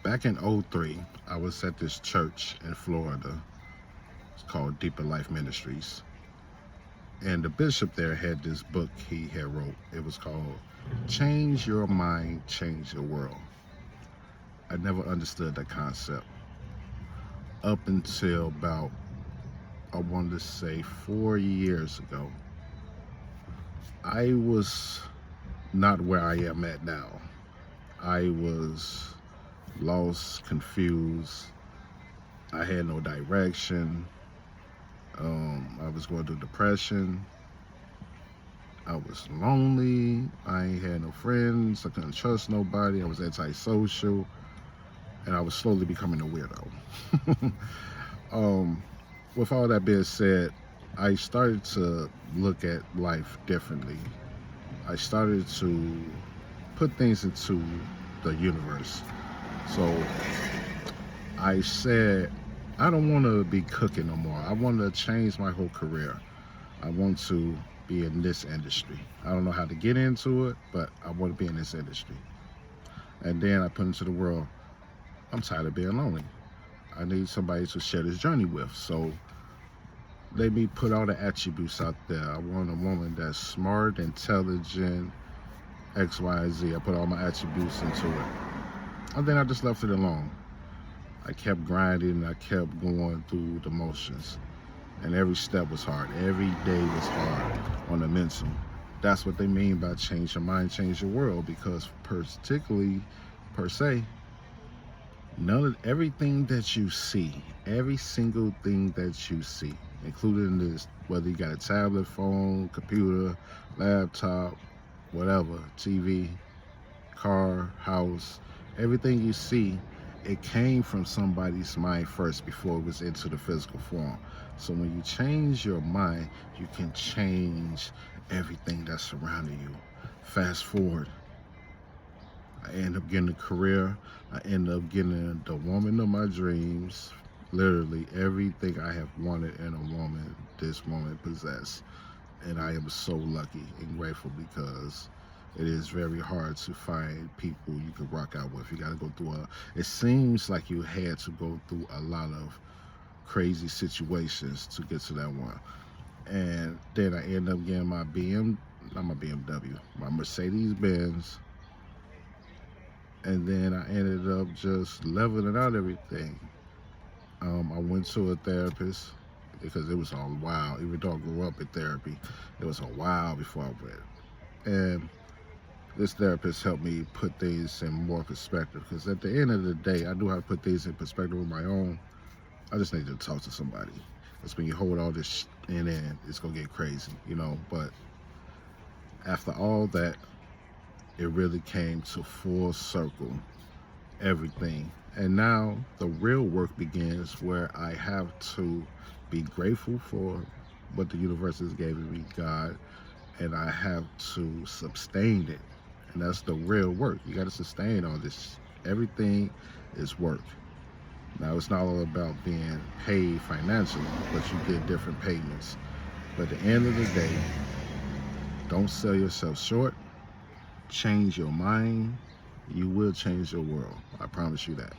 Back in '03, I was at this church in Florida. It's called Deeper Life Ministries. And the bishop there had this book he had wrote. It was called Change Your Mind, Change Your World. I never understood that concept up until about, I wanted to say 4 years ago. I was not where I am at now. I was lost, confused. I had no direction. I was going through depression. I was lonely. I ain't had no friends. I couldn't trust nobody. I was antisocial. And I was slowly becoming a weirdo. With all that being said, I started to look at life differently. I started to put things into the universe. So I said, I don't want to be cooking no more. I want to change my whole career. I want to be in this industry. I don't know how to get into it, but I want to be in this industry. And then I put into the world, I'm tired of being lonely. I need somebody to share this journey with. So let me put all the attributes out there. I want a woman that's smart, intelligent, X, Y, and Z. I put all my attributes into it. And then I just left it alone. I kept grinding, I kept going through the motions. And every step was hard. Every day was hard on the mental. That's what they mean by change your mind, change your world, because particularly, per se, everything that you see, every single thing that you see, including this, whether you got a tablet, phone, computer, laptop, whatever, TV, car, house, everything you see, it came from somebody's mind first before it was into the physical form. So when you change your mind, you can change everything that's surrounding you. Fast forward, I end up getting a career. I end up getting the woman of my dreams. Literally everything I have wanted in a woman, this woman possessed. And I am so lucky and grateful, because it is very hard to find people you can rock out with. You got to go through it seems like you had to go through a lot of crazy situations to get to that one. And then I end up getting my my Mercedes Benz. And then I ended up just leveling out everything. I went to a therapist because it was a while, even though I grew up in therapy, it was a while before I went. And this therapist helped me put things in more perspective, because at the end of the day, I knew how to put things in perspective on my own. I just needed to talk to somebody. Because when you hold all this in, it's going to get crazy, you know. But after all that, it really came to full circle, everything. And now the real work begins, where I have to be grateful for what the universe has given me, God, and I have to sustain it. And that's the real work. You got to sustain all this. Everything is work. Now, it's not all about being paid financially, but you get different payments. But at the end of the day, don't sell yourself short. Change your mind. You will change your world. I promise you that.